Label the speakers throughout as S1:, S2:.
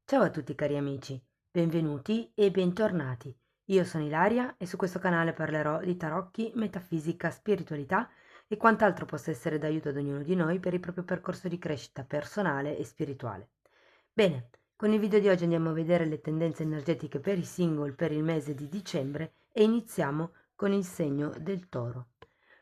S1: Ciao a tutti cari amici, benvenuti e bentornati. Io sono Ilaria e su questo canale parlerò di tarocchi, metafisica, spiritualità e quant'altro possa essere d'aiuto ad ognuno di noi per il proprio percorso di crescita personale e spirituale. Bene, con il video di oggi andiamo a vedere le tendenze energetiche per i single per il mese di dicembre e iniziamo con il segno del Toro.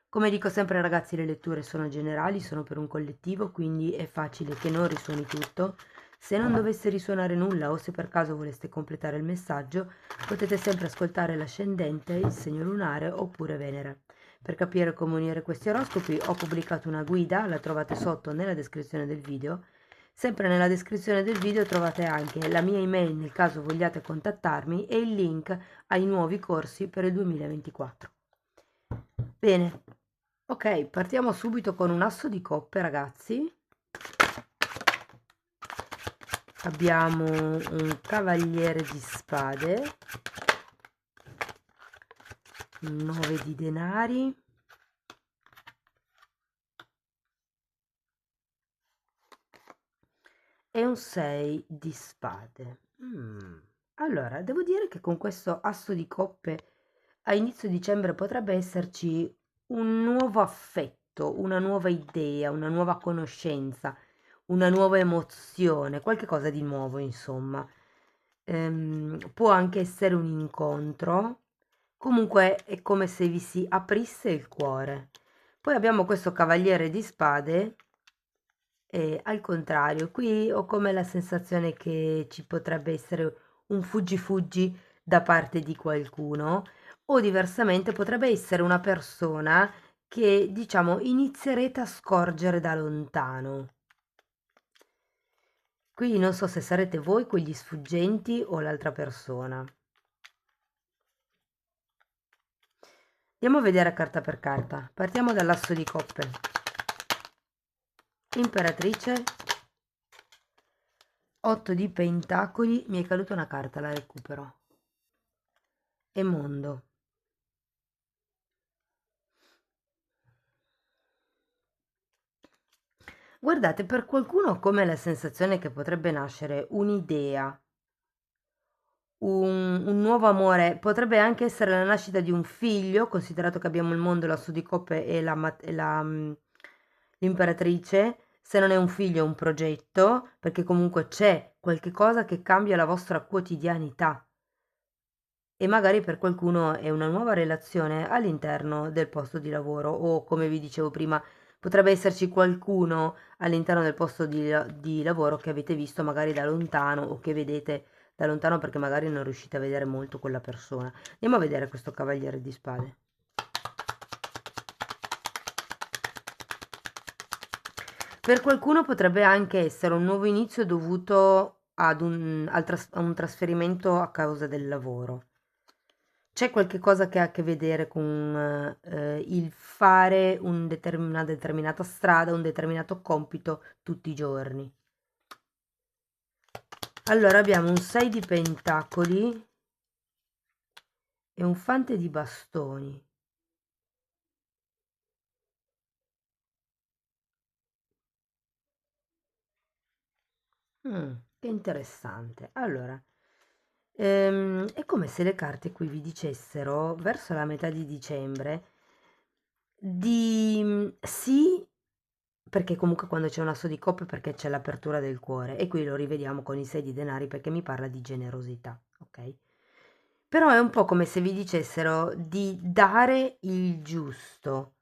S1: Come dico sempre ragazzi, le letture sono generali, sono per un collettivo, quindi è facile che non risuoni tutto. Se non dovesse risuonare nulla o se per caso voleste completare il messaggio, potete sempre ascoltare l'ascendente, il segno lunare oppure Venere. Per capire come unire questi oroscopi ho pubblicato una guida, la trovate sotto nella descrizione del video. Sempre nella descrizione del video trovate anche la mia email nel caso vogliate contattarmi e il link ai nuovi corsi per il 2024. Bene, ok, partiamo subito con un asso di coppe, ragazzi. Abbiamo un cavaliere di spade, un 9 di denari e un 6 di spade. Allora, devo dire che con questo asso di coppe a inizio dicembre potrebbe esserci un nuovo affetto, una nuova idea, una nuova conoscenza, una nuova emozione, qualche cosa di nuovo, insomma. Può anche essere un incontro, comunque è come se vi si aprisse il cuore. Poi abbiamo questo cavaliere di spade e al contrario, qui ho come la sensazione che ci potrebbe essere un fuggi-fuggi da parte di qualcuno o diversamente potrebbe essere una persona che, diciamo, inizierete a scorgere da lontano. Qui non so se sarete voi quegli sfuggenti o l'altra persona. Andiamo a vedere carta per carta. Partiamo dall'asso di coppe. Imperatrice, 8 di pentacoli, mi è caduta una carta, la recupero. E mondo. Guardate, per qualcuno ho come la sensazione che potrebbe nascere un'idea, un nuovo amore, potrebbe anche essere la nascita di un figlio, considerato che abbiamo il mondo, l'asso di coppe e l'imperatrice. Se non è un figlio è un progetto, perché comunque c'è qualche cosa che cambia la vostra quotidianità. E magari per qualcuno è una nuova relazione all'interno del posto di lavoro o, come vi dicevo prima, potrebbe esserci qualcuno all'interno del posto di lavoro che avete visto magari da lontano o che vedete da lontano perché magari non riuscite a vedere molto quella persona. Andiamo a vedere questo cavaliere di spade. Per qualcuno potrebbe anche essere un nuovo inizio dovuto a un trasferimento a causa del lavoro. C'è qualche cosa che ha a che vedere con il fare una determinata strada, un determinato compito tutti i giorni. Allora abbiamo un 6 di pentacoli e un fante di bastoni. Che interessante. Allora, è come se le carte qui vi dicessero, verso la metà di dicembre, di sì, perché comunque quando c'è un asso di coppe perché c'è l'apertura del cuore e qui lo rivediamo con i 6 di denari perché mi parla di generosità, ok? Però è un po' come se vi dicessero di dare il giusto,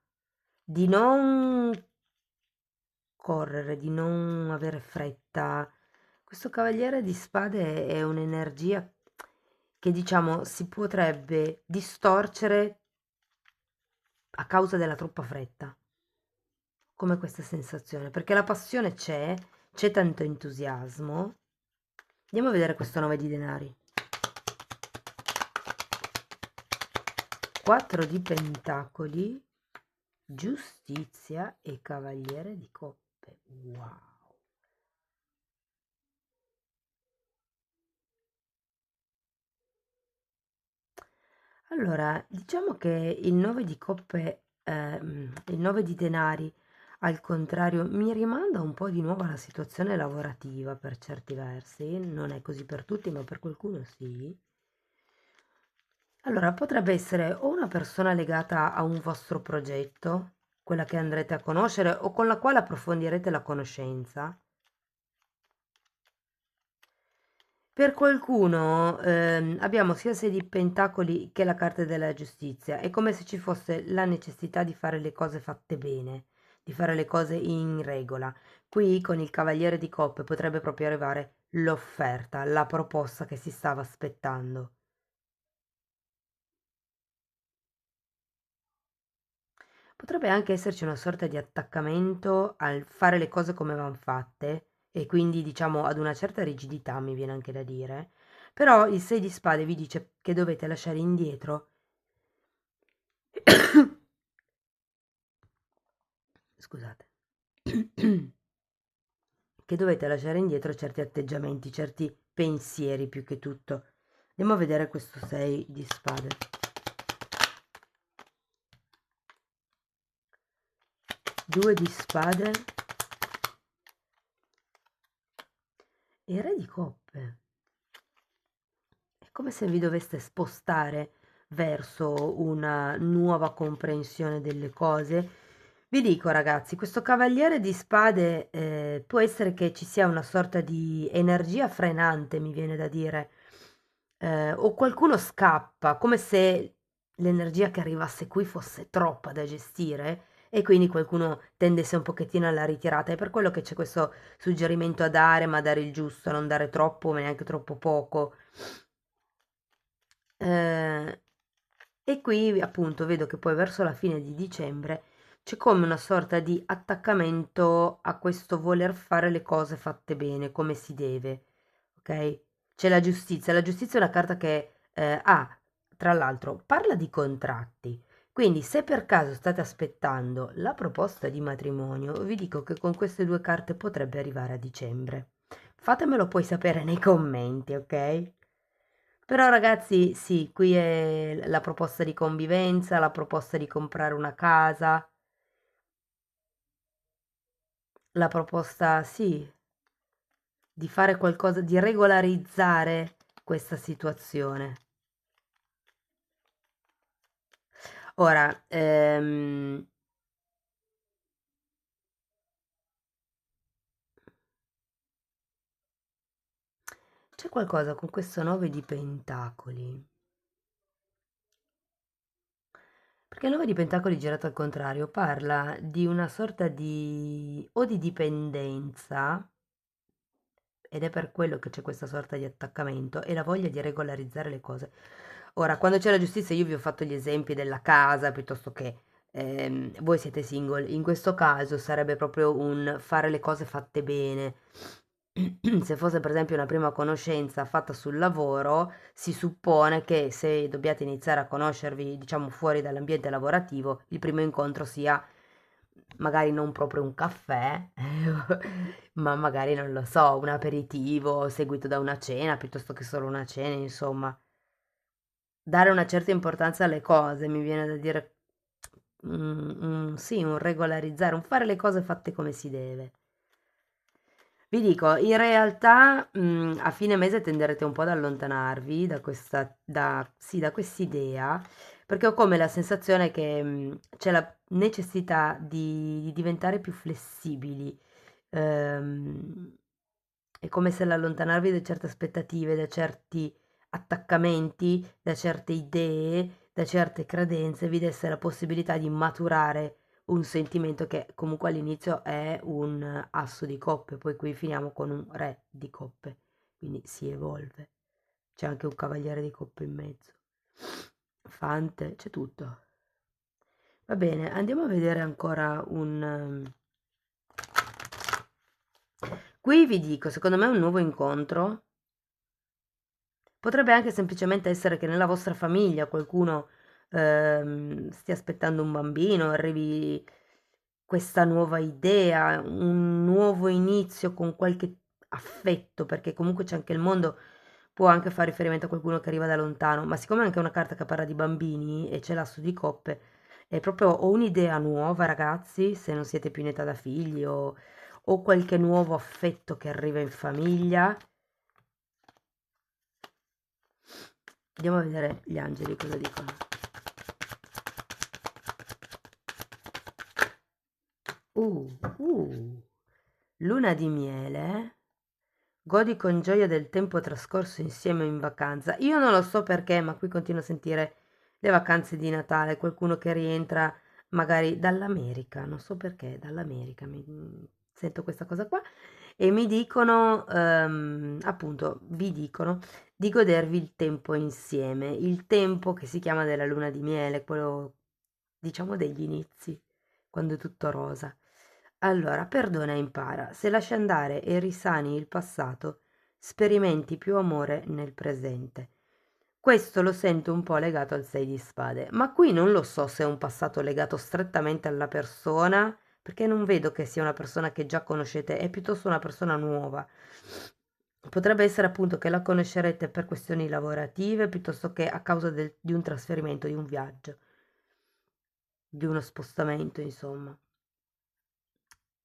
S1: di non correre, di non avere fretta. Questo cavaliere di spade è un'energia che diciamo si potrebbe distorcere a causa della troppa fretta, come questa sensazione, perché la passione c'è tanto entusiasmo. Andiamo a vedere questo 9 di denari. 4 di pentacoli, giustizia e cavaliere di coppe. Wow. Allora, diciamo che il 9 di coppe, il 9 di denari Al contrario, mi rimanda un po' di nuovo alla situazione lavorativa per certi versi, non è così per tutti, ma per qualcuno sì. Allora, potrebbe essere o una persona legata a un vostro progetto, quella che andrete a conoscere o con la quale approfondirete la conoscenza. Per qualcuno abbiamo sia il 6 di pentacoli che la carta della giustizia. È come se ci fosse la necessità di fare le cose fatte bene, di fare le cose in regola. Qui con il cavaliere di coppe potrebbe proprio arrivare l'offerta, la proposta che si stava aspettando. Potrebbe anche esserci una sorta di attaccamento al fare le cose come van fatte e quindi diciamo ad una certa rigidità, mi viene anche da dire. Però il 6 di spade vi dice che dovete lasciare indietro scusate, che dovete lasciare indietro certi atteggiamenti, certi pensieri più che tutto. Andiamo a vedere questo 6 di spade. 2 di spade e re di coppe. È come se vi doveste spostare verso una nuova comprensione delle cose. Vi dico ragazzi, questo cavaliere di spade può essere che ci sia una sorta di energia frenante, mi viene da dire, o qualcuno scappa, come se l'energia che arrivasse qui fosse troppa da gestire e quindi qualcuno tendesse un pochettino alla ritirata. È per quello che c'è questo suggerimento a dare, ma dare il giusto, non dare troppo, ma neanche troppo poco. Eh, e qui appunto vedo che poi verso la fine di dicembre c'è come una sorta di attaccamento a questo voler fare le cose fatte bene, come si deve, ok? C'è la giustizia. La giustizia è una carta che tra l'altro, parla di contratti. Quindi, se per caso state aspettando la proposta di matrimonio, vi dico che con queste due carte potrebbe arrivare a dicembre. Fatemelo poi sapere nei commenti, ok? Però ragazzi, sì, qui è la proposta di convivenza, la proposta di comprare una casa, la proposta, sì, di fare qualcosa, di regolarizzare questa situazione. Ora, c'è qualcosa con questo 9 di pentacoli. Perché il 9 di pentacoli girato al contrario parla di una sorta di o di dipendenza, ed è per quello che c'è questa sorta di attaccamento e la voglia di regolarizzare le cose. Ora, quando c'è la giustizia, io vi ho fatto gli esempi della casa piuttosto che voi siete single. In questo caso sarebbe proprio un fare le cose fatte bene. Se fosse per esempio una prima conoscenza fatta sul lavoro, si suppone che se dobbiate iniziare a conoscervi, diciamo, fuori dall'ambiente lavorativo, il primo incontro sia magari non proprio un caffè, ma magari non lo so, un aperitivo seguito da una cena piuttosto che solo una cena, insomma. Dare una certa importanza alle cose, mi viene da dire, sì, un regolarizzare, un fare le cose fatte come si deve. Vi dico, in realtà, a fine mese tenderete un po' ad allontanarvi da questa, sì, da quest'idea, perché ho come la sensazione che c'è la necessità di diventare più flessibili. Ehm, è come se l'allontanarvi da certe aspettative, da certi attaccamenti, da certe idee, da certe credenze, vi desse la possibilità di maturare un sentimento che comunque all'inizio è un asso di coppe, poi qui finiamo con un re di coppe, quindi si evolve. C'è anche un cavaliere di coppe in mezzo. Fante, c'è tutto. Va bene, andiamo a vedere ancora un... Qui vi dico, secondo me è un nuovo incontro. Potrebbe anche semplicemente essere che nella vostra famiglia qualcuno stia aspettando un bambino, arrivi questa nuova idea, un nuovo inizio con qualche affetto, perché comunque c'è anche il mondo, può anche fare riferimento a qualcuno che arriva da lontano, ma siccome è anche una carta che parla di bambini e c'è l'asso di coppe, È proprio ho un'idea nuova, ragazzi, se non siete più in età da figli o qualche nuovo affetto che arriva in famiglia. Andiamo a vedere gli angeli cosa dicono. Uh, uh, luna di miele. Godi con gioia del tempo trascorso insieme in vacanza. Io non lo so perché, ma qui continuo a sentire le vacanze di Natale, qualcuno che rientra magari dall'America, non so perché, dall'America, sento questa cosa qua, e mi dicono, appunto, vi dicono di godervi il tempo insieme, il tempo che si chiama della luna di miele, quello, diciamo, degli inizi, quando è tutto rosa. Allora, perdona e impara, se lasci andare e risani il passato, sperimenti più amore nel presente. Questo lo sento un po' legato al 6 di spade, ma qui non lo so se è un passato legato strettamente alla persona, perché non vedo che sia una persona che già conoscete, è piuttosto una persona nuova. Potrebbe essere appunto che la conoscerete per questioni lavorative piuttosto che a causa di un trasferimento, di un viaggio, di uno spostamento, insomma.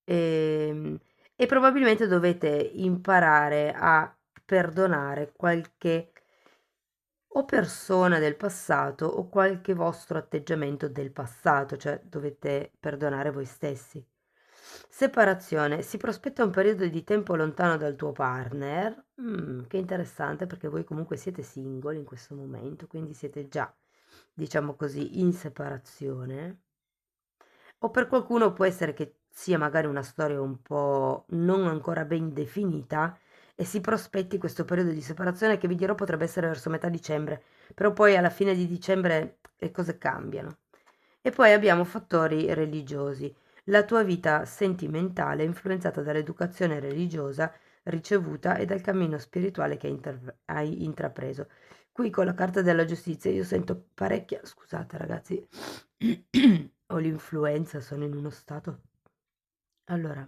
S1: Ehm, e probabilmente dovete imparare a perdonare qualche o persona del passato o qualche vostro atteggiamento del passato, cioè dovete perdonare voi stessi. Separazione. Si prospetta un periodo di tempo lontano dal tuo partner. Che interessante perché voi comunque siete single in questo momento, quindi siete già, diciamo così, in separazione. O per qualcuno può essere che sia magari una storia un po' non ancora ben definita e si prospetti questo periodo di separazione che vi dirò potrebbe essere verso metà dicembre, però poi alla fine di dicembre le cose cambiano. E poi abbiamo fattori religiosi. La tua vita sentimentale è influenzata dall'educazione religiosa ricevuta e dal cammino spirituale che hai intrapreso. Qui con la carta della giustizia io sento parecchia, scusate ragazzi, ho l'influenza, sono in uno stato. Allora,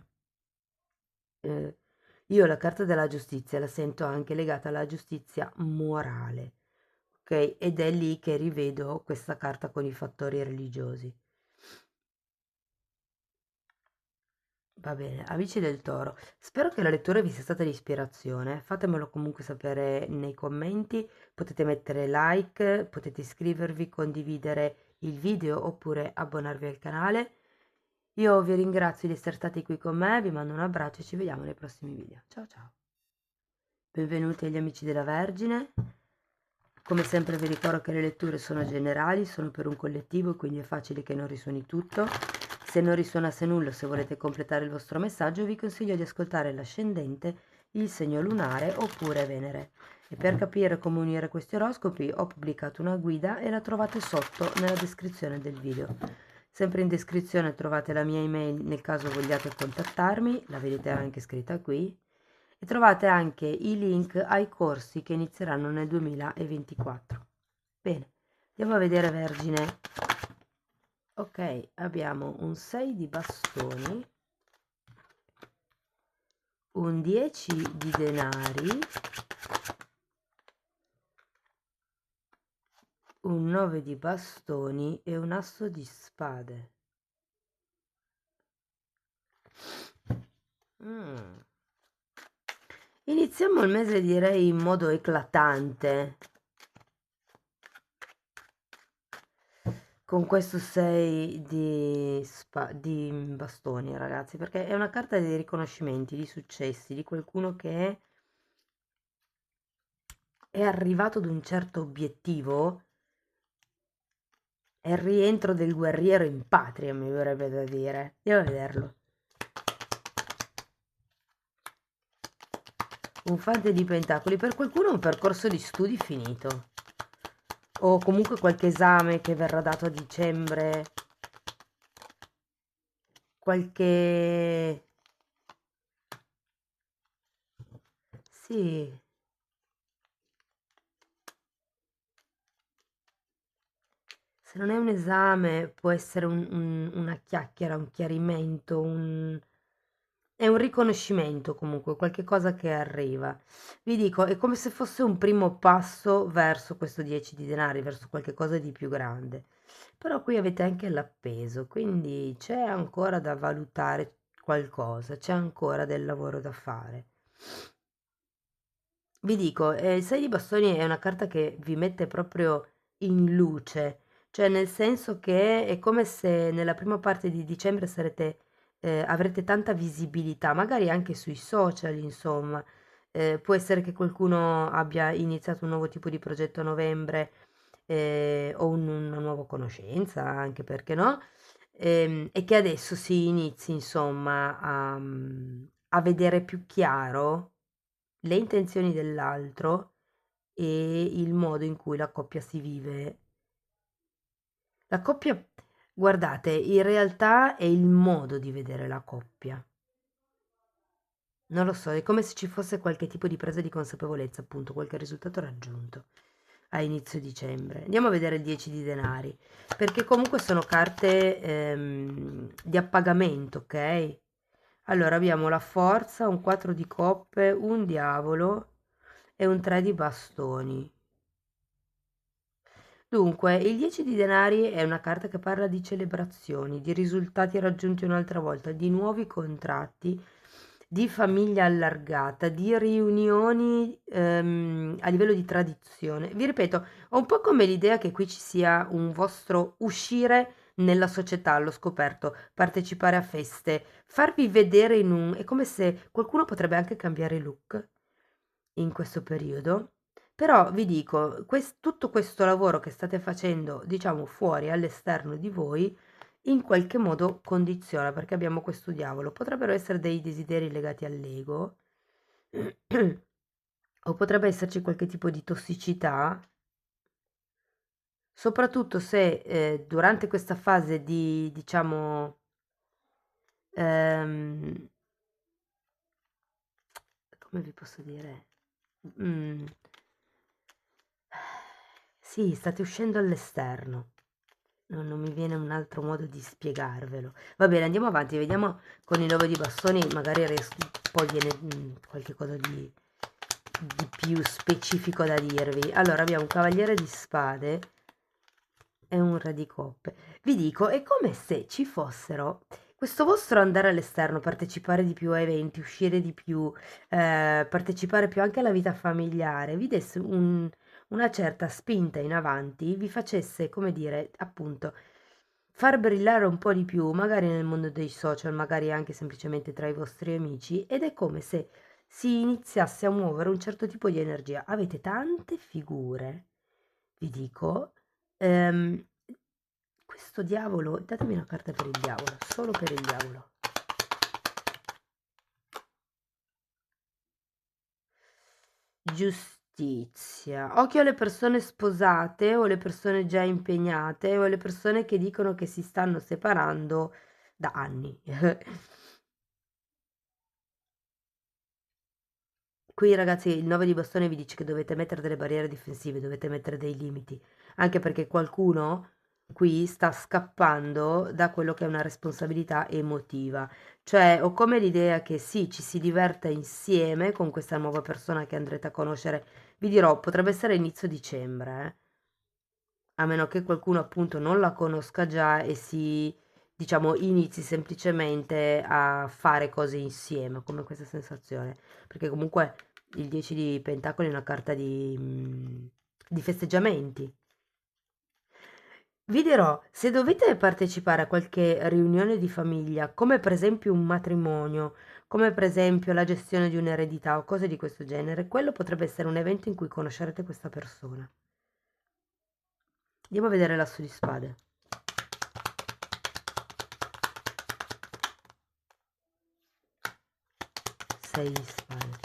S1: eh, io la carta della giustizia la sento anche legata alla giustizia morale, ok? Ed è lì che rivedo questa carta con i fattori religiosi. Va bene, amici del Toro, spero che la lettura vi sia stata di ispirazione, fatemelo comunque sapere nei commenti, potete mettere like, potete iscrivervi, condividere il video oppure abbonarvi al canale. Io vi ringrazio di essere stati qui con me, vi mando un abbraccio e ci vediamo nei prossimi video. Ciao ciao! Benvenuti agli amici della Vergine. Come sempre vi ricordo che le letture sono generali, sono per un collettivo, quindi è facile che non risuoni tutto. Se non risuonasse nulla, se volete completare il vostro messaggio, vi consiglio di ascoltare l'ascendente, il segno lunare oppure Venere. E per capire come unire questi oroscopi ho pubblicato una guida e la trovate sotto nella descrizione del video. Sempre in descrizione trovate la mia email nel caso vogliate contattarmi, la vedete anche scritta qui, e trovate anche i link ai corsi che inizieranno nel 2024. Bene, andiamo a vedere Vergine. Ok, abbiamo un 6 di bastoni, un 10 di denari, un 9 di bastoni e un asso di spade. Iniziamo il mese direi in modo eclatante con questo 6 di bastoni, ragazzi, perché è una carta dei riconoscimenti, di successi, di qualcuno che è arrivato ad un certo obiettivo. È il rientro del guerriero in patria, mi verrebbe da dire. Andiamo a vederlo. Un fante di pentacoli. Per qualcuno è un percorso di studi finito. O comunque qualche esame che verrà dato a dicembre. Qualche... Sì. Se non è un esame, può essere una chiacchiera, un chiarimento, è un riconoscimento comunque, qualche cosa che arriva. Vi dico, è come se fosse un primo passo verso questo 10 di denari, verso qualche cosa di più grande. Però qui avete anche l'appeso, quindi c'è ancora da valutare qualcosa, c'è ancora del lavoro da fare. Vi dico, il 6 di bastoni è una carta che vi mette proprio in luce, cioè nel senso che è come se nella prima parte di dicembre avrete tanta visibilità, magari anche sui social, insomma. Può essere che qualcuno abbia iniziato un nuovo tipo di progetto a novembre, o una nuova conoscenza, anche perché no, e che adesso si inizi, insomma, a vedere più chiaro le intenzioni dell'altro e il modo in cui la coppia si vive. La coppia, guardate, in realtà è il modo di vedere la coppia. Non lo so, è come se ci fosse qualche tipo di presa di consapevolezza, appunto, qualche risultato raggiunto a inizio dicembre. Andiamo a vedere il 10 di denari, perché comunque sono carte di appagamento, ok? Allora abbiamo la forza, un 4 di coppe, un diavolo e un 3 di bastoni. Dunque, il 10 di denari è una carta che parla di celebrazioni, di risultati raggiunti un'altra volta, di nuovi contratti, di famiglia allargata, di riunioni a livello di tradizione. Vi ripeto, ho un po' come l'idea che qui ci sia un vostro uscire nella società, allo scoperto, partecipare a feste, farvi vedere in un... È come se qualcuno potrebbe anche cambiare look in questo periodo. Però vi dico, tutto questo lavoro che state facendo, diciamo, fuori, all'esterno di voi, in qualche modo condiziona, perché abbiamo questo diavolo. Potrebbero essere dei desideri legati all'ego, o potrebbe esserci qualche tipo di tossicità, soprattutto se durante questa fase di, diciamo, ehm, come vi posso dire? Mm, sì, state uscendo all'esterno. Non mi viene un altro modo di spiegarvelo. Va bene, andiamo avanti, vediamo con il 9 di bastoni, magari poi viene qualche cosa di più specifico da dirvi. Allora, abbiamo un cavaliere di spade e un re di coppe. Vi dico, è come se ci fossero questo vostro andare all'esterno, partecipare di più a eventi, uscire di più, partecipare più anche alla vita familiare, vi desse una certa spinta in avanti, vi facesse, come dire, appunto, far brillare un po' di più, magari nel mondo dei social, magari anche semplicemente tra i vostri amici, ed è come se si iniziasse a muovere un certo tipo di energia. Avete tante figure, vi dico. Ehm, Questo diavolo, datemi una carta per il diavolo, solo per il diavolo. Giustizia. Occhio alle persone sposate o le persone già impegnate o le persone che dicono che si stanno separando da anni. Qui ragazzi il 9 di bastone vi dice che dovete mettere delle barriere difensive, dovete mettere dei limiti, anche perché qualcuno qui sta scappando da quello che è una responsabilità emotiva. Cioè, ho come l'idea che sì, ci si diverta insieme con questa nuova persona che andrete a conoscere. Vi dirò, potrebbe essere inizio dicembre, a meno che qualcuno appunto non la conosca già e si, diciamo, inizi semplicemente a fare cose insieme, come questa sensazione. Perché comunque il 10 di Pentacoli è una carta di festeggiamenti. Vi dirò, se dovete partecipare a qualche riunione di famiglia, come per esempio un matrimonio, come per esempio la gestione di un'eredità o cose di questo genere, quello potrebbe essere un evento in cui conoscerete questa persona. Andiamo a vedere l'asso di spade. 6 di spade,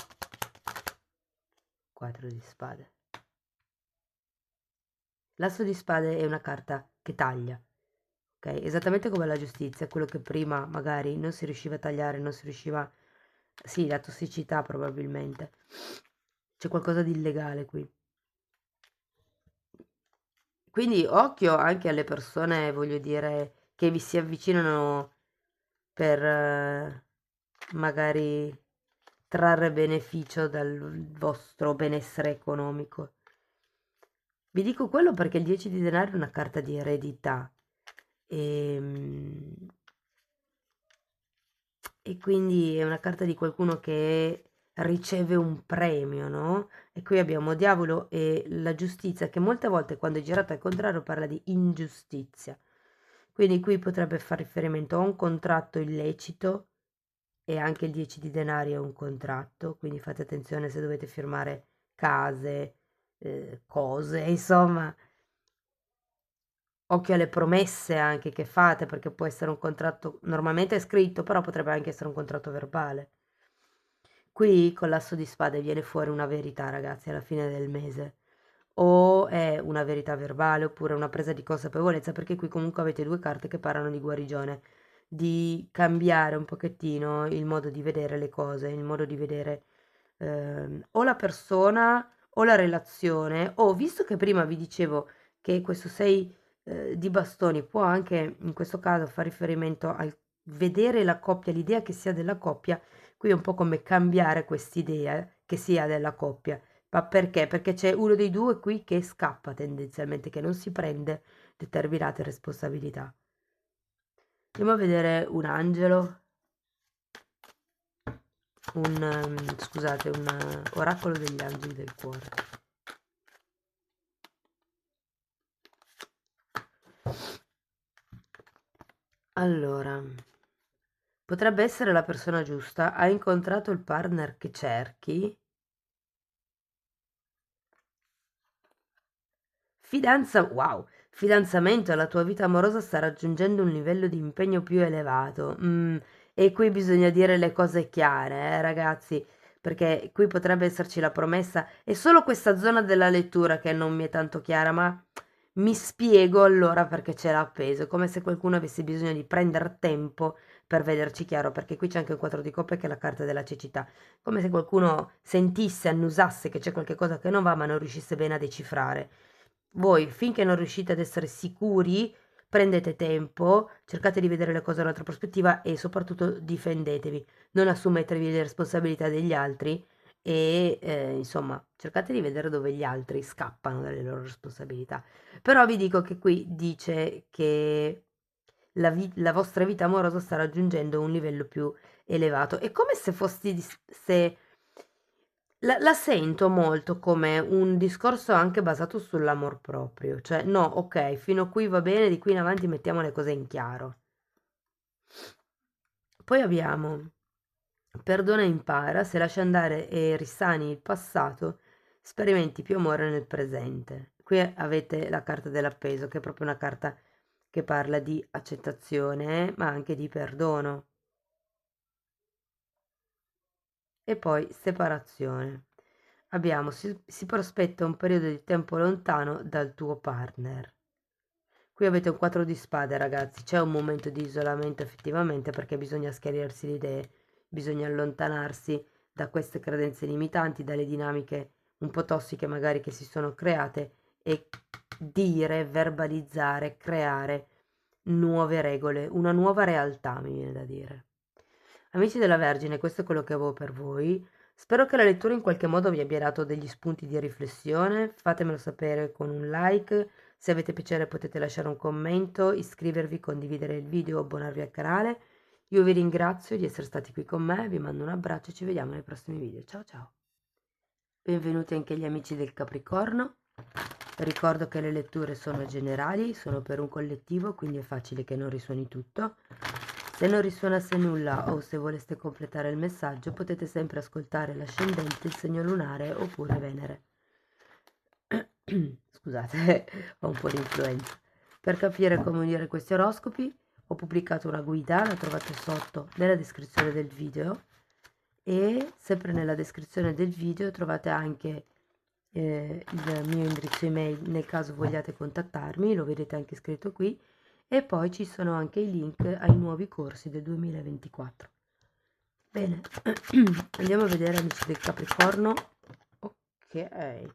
S1: 4 di spade. L'asso di spade è una carta che taglia, ok? Esattamente come la giustizia, quello che prima magari non si riusciva a tagliare, non si riusciva... Sì, la tossicità probabilmente. C'è qualcosa di illegale qui. Quindi occhio anche alle persone, voglio dire, che vi si avvicinano per... magari trarre beneficio dal vostro benessere economico. Vi dico quello perché il 10 di denaro è una carta di eredità e, e quindi è una carta di qualcuno che riceve un premio, no? E qui abbiamo diavolo e la giustizia che molte volte quando è girata al contrario parla di ingiustizia. Quindi qui potrebbe fare riferimento a un contratto illecito e anche il 10 di denari è un contratto, quindi fate attenzione se dovete firmare case, cose, insomma, occhio alle promesse anche che fate, perché può essere un contratto normalmente scritto, però potrebbe anche essere un contratto verbale. Qui con l'asso di spade viene fuori una verità, ragazzi, alla fine del mese. O è una verità verbale oppure una presa di consapevolezza, perché qui comunque avete due carte che parlano di guarigione, di cambiare un pochettino il modo di vedere le cose, il modo di vedere o la persona o la relazione, o visto che prima vi dicevo che questo 6 di bastoni può anche in questo caso fare riferimento al vedere la coppia, l'idea che sia della coppia, qui è un po' come cambiare quest'idea che sia della coppia. Ma perché? Perché c'è uno dei due qui che scappa tendenzialmente, che non si prende determinate responsabilità. Andiamo a vedere un angelo, scusate, un oracolo degli angeli del cuore. Allora, potrebbe essere la persona giusta, hai incontrato il partner che cerchi. Wow, fidanzamento, la tua vita amorosa sta raggiungendo un livello di impegno più elevato. E qui bisogna dire le cose chiare, ragazzi, perché qui potrebbe esserci la promessa. È solo questa zona della lettura che non mi è tanto chiara, ma mi spiego allora perché c'è l'appeso. È come se qualcuno avesse bisogno di prendere tempo per vederci chiaro, perché qui c'è anche il 4 di coppe che è la carta della cecità. Come se qualcuno sentisse, annusasse che c'è qualche cosa che non va, ma non riuscisse bene a decifrare. Voi, finché non riuscite ad essere sicuri, prendete tempo, cercate di vedere le cose da un'altra prospettiva e soprattutto difendetevi. Non assumetevi le responsabilità degli altri e insomma, cercate di vedere dove gli altri scappano dalle loro responsabilità. Però vi dico che qui dice che la vostra vita amorosa sta raggiungendo un livello più elevato. È come se se la sento molto come un discorso anche basato sull'amor proprio, cioè no, ok, fino a qui va bene, di qui in avanti mettiamo le cose in chiaro. Poi abbiamo perdona e impara, se lasci andare e risani il passato, sperimenti più amore nel presente. Qui avete la carta dell'appeso, che è proprio una carta che parla di accettazione, ma anche di perdono. E poi separazione. Abbiamo si prospetta un periodo di tempo lontano dal tuo partner. Qui avete un 4 di spade, ragazzi. C'è un momento di isolamento effettivamente perché bisogna schiarirsi le idee, bisogna allontanarsi da queste credenze limitanti, dalle dinamiche un po' tossiche magari che si sono create e dire, verbalizzare, creare nuove regole, una nuova realtà, mi viene da dire. Amici della Vergine, questo è quello che avevo per voi. Spero che la lettura in qualche modo vi abbia dato degli spunti di riflessione. Fatemelo sapere con un like. Se avete piacere potete lasciare un commento, iscrivervi, condividere il video, abbonarvi al canale. Io vi ringrazio di essere stati qui con me, vi mando un abbraccio e ci vediamo nei prossimi video. Ciao ciao! Benvenuti anche gli amici del Capricorno. Ricordo che le letture sono generali, sono per un collettivo, quindi è facile che non risuoni tutto. Se non risuonasse nulla o se voleste completare il messaggio, potete sempre ascoltare l'ascendente, il segno lunare oppure Venere. Scusate, ho un po' di influenza. Per capire come unire questi oroscopi, ho pubblicato una guida, la trovate sotto nella descrizione del video e sempre nella descrizione del video trovate anche il mio indirizzo email nel caso vogliate contattarmi, lo vedete anche scritto qui, e poi ci sono anche i link ai nuovi corsi del 2024. Bene, andiamo a vedere amici del Capricorno. Ok,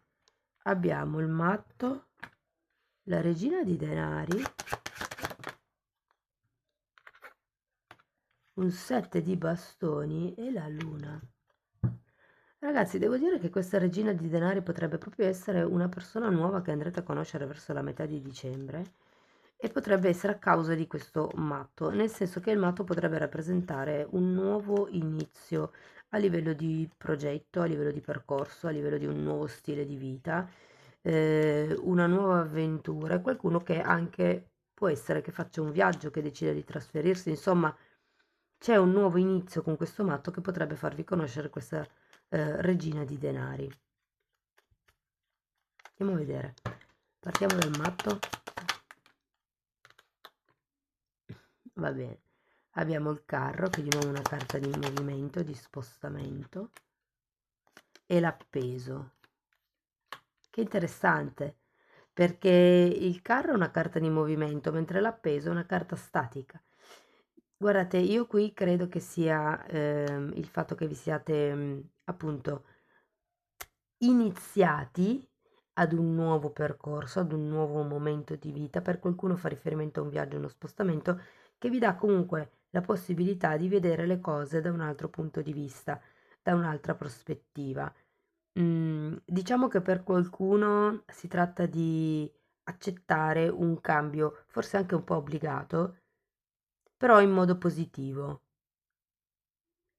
S1: abbiamo il matto, la regina di denari, un 7 di bastoni e la luna. Ragazzi, devo dire che questa regina di denari potrebbe proprio essere una persona nuova che andrete a conoscere verso la metà di dicembre e potrebbe essere a causa di questo matto, nel senso che il matto potrebbe rappresentare un nuovo inizio a livello di progetto, a livello di percorso, a livello di un nuovo stile di vita, una nuova avventura, e qualcuno che anche può essere che faccia un viaggio, che decide di trasferirsi, insomma, c'è un nuovo inizio con questo matto che potrebbe farvi conoscere questa regina di denari. Andiamo a vedere. Partiamo dal matto. Va bene. Abbiamo il carro, che di nuovo è una carta di movimento, di spostamento, e l'appeso. Che interessante, perché il carro è una carta di movimento, mentre l'appeso è una carta statica. Guardate, io qui credo che sia il fatto che vi siate appunto iniziati ad un nuovo percorso, ad un nuovo momento di vita. Per qualcuno fa riferimento a un viaggio, uno spostamento che vi dà comunque la possibilità di vedere le cose da un altro punto di vista, da un'altra prospettiva. Diciamo che per qualcuno si tratta di accettare un cambio, forse anche un po' obbligato, però in modo positivo.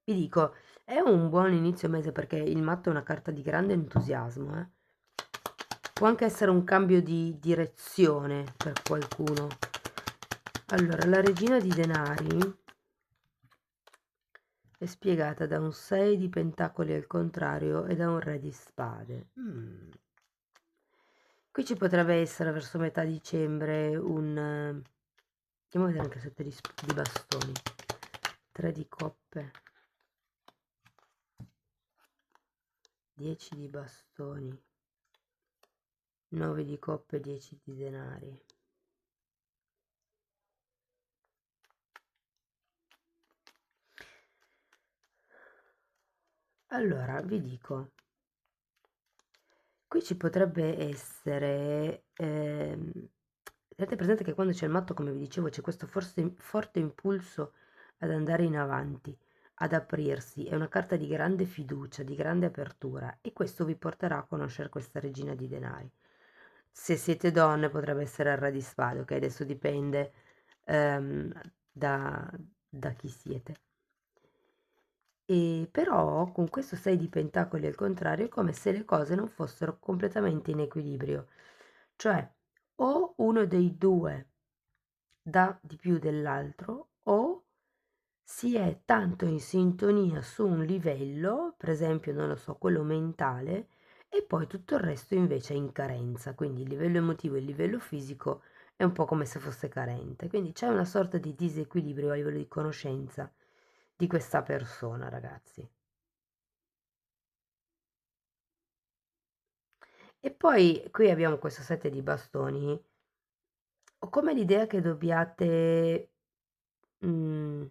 S1: Vi dico, è un buon inizio mese perché il matto è una carta di grande entusiasmo, eh. Può anche essere un cambio di direzione per qualcuno. Allora, la regina di denari è spiegata da un 6 di pentacoli al contrario e da un re di spade. Qui ci potrebbe essere verso metà dicembre un... andiamo a vedere anche 7 di bastoni. 3 di coppe. 10 di bastoni. 9 di coppe, 10 di denari. Allora, vi dico, qui ci potrebbe essere, tenete presente che quando c'è il matto, come vi dicevo, c'è questo forte impulso ad andare in avanti, ad aprirsi, è una carta di grande fiducia, di grande apertura, e questo vi porterà a conoscere questa regina di denari. Se siete donne potrebbe essere il re di spade, ok? Adesso dipende ehm, da, da chi siete. E però con questo 6 di pentacoli al contrario è come se le cose non fossero completamente in equilibrio. Cioè, o uno dei due dà di più dell'altro, o si è tanto in sintonia su un livello, per esempio, non lo so, quello mentale, e poi tutto il resto invece è in carenza. Quindi il livello emotivo e il livello fisico è un po' come se fosse carente. Quindi c'è una sorta di disequilibrio a livello di conoscenza di questa persona, ragazzi. E poi qui abbiamo questo 7 di bastoni. Ho come l'idea che dobbiate... mm,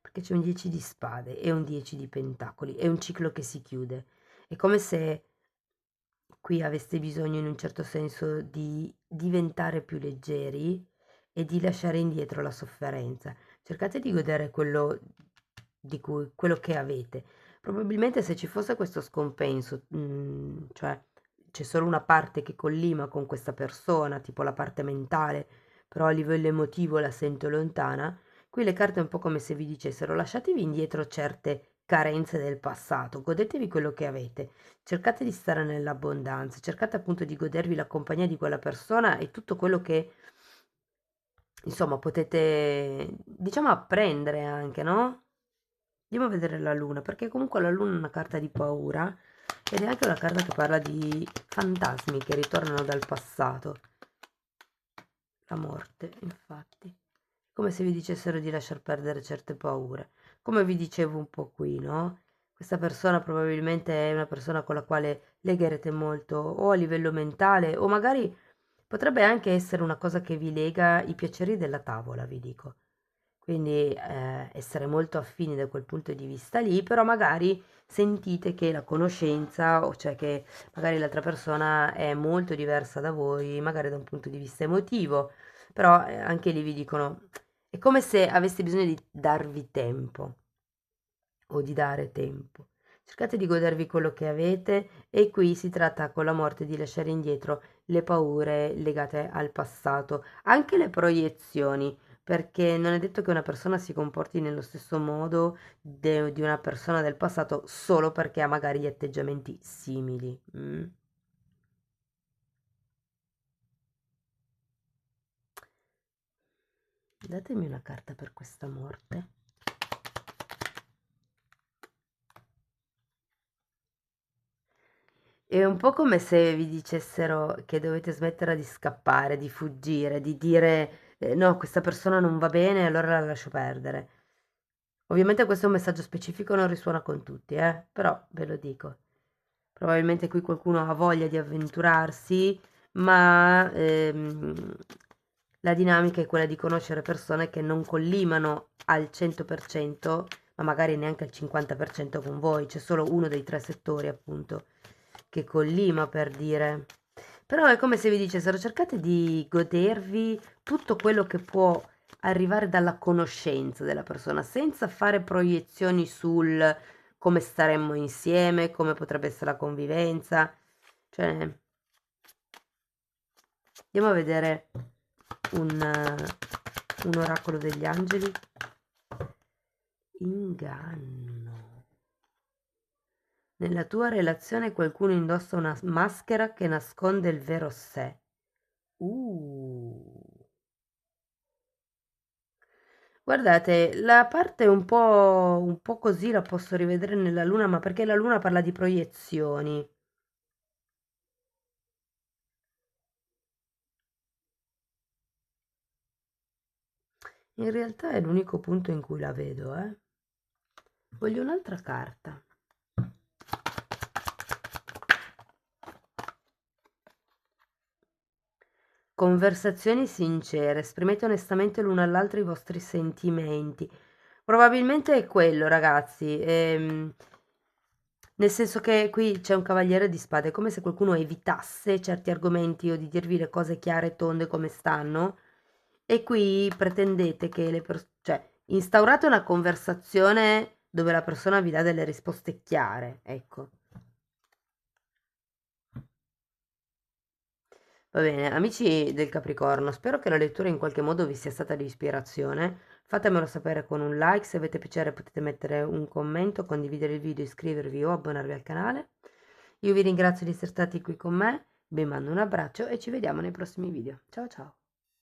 S1: perché c'è un 10 di spade e un 10 di pentacoli, è un ciclo che si chiude. È come se qui aveste bisogno in un certo senso di diventare più leggeri e di lasciare indietro la sofferenza. Cercate di godere quello che avete. Probabilmente se ci fosse questo scompenso, cioè c'è solo una parte che collima con questa persona, tipo la parte mentale, però a livello emotivo la sento lontana, qui le carte è un po' come se vi dicessero lasciatevi indietro certe carenze del passato, godetevi quello che avete, cercate di stare nell'abbondanza, cercate appunto di godervi la compagnia di quella persona e tutto quello che insomma potete, diciamo, apprendere anche, no? Andiamo a vedere la luna, perché comunque la luna è una carta di paura ed è anche una carta che parla di fantasmi che ritornano dal passato. La morte, infatti. Come se vi dicessero di lasciar perdere certe paure. Come vi dicevo un po' qui, no? Questa persona probabilmente è una persona con la quale legherete molto o a livello mentale o magari potrebbe anche essere una cosa che vi lega i piaceri della tavola, vi dico. Quindi essere molto affini da quel punto di vista lì, però magari sentite che la conoscenza, o cioè che magari l'altra persona è molto diversa da voi, magari da un punto di vista emotivo, però anche lì vi dicono È come se aveste bisogno di darvi tempo o di dare tempo. Cercate di godervi quello che avete e qui si tratta con la morte di lasciare indietro le paure legate al passato, anche le proiezioni, perché non è detto che una persona si comporti nello stesso modo di una persona del passato solo perché ha magari gli atteggiamenti simili. Mm? Datemi una carta per questa morte. È un po' come se vi dicessero che dovete smettere di scappare, di fuggire, di dire no, questa persona non va bene, allora la lascio perdere. Ovviamente questo è un messaggio specifico, non risuona con tutti, però ve lo dico. Probabilmente qui qualcuno ha voglia di avventurarsi, ma la dinamica è quella di conoscere persone che non collimano al 100%, ma magari neanche al 50% con voi. C'è solo uno dei tre settori, appunto, che collima per dire. Però è come se vi dicessero cercate di godervi tutto quello che può arrivare dalla conoscenza della persona, senza fare proiezioni sul come staremmo insieme, come potrebbe essere la convivenza. Cioè, andiamo a vedere un oracolo degli angeli. Inganno. Nella tua relazione qualcuno indossa una maschera che nasconde il vero sé. Uh. Guardate, la parte un po' così la posso rivedere nella luna, ma perché la luna parla di proiezioni. In realtà è l'unico punto in cui la vedo, eh. Voglio un'altra carta. Conversazioni sincere, esprimete onestamente l'uno all'altro i vostri sentimenti. Probabilmente è quello, ragazzi. Nel senso che qui c'è un cavaliere di spade, è come se qualcuno evitasse certi argomenti o di dirvi le cose chiare e tonde come stanno. E qui pretendete che le persone, cioè, instaurate una conversazione dove la persona vi dà delle risposte chiare, ecco. Va bene, amici del Capricorno, spero che la lettura in qualche modo vi sia stata di ispirazione. Fatemelo sapere con un like, se avete piacere potete mettere un commento, condividere il video, iscrivervi o abbonarvi al canale. Io vi ringrazio di essere stati qui con me, vi mando un abbraccio e ci vediamo nei prossimi video. Ciao ciao!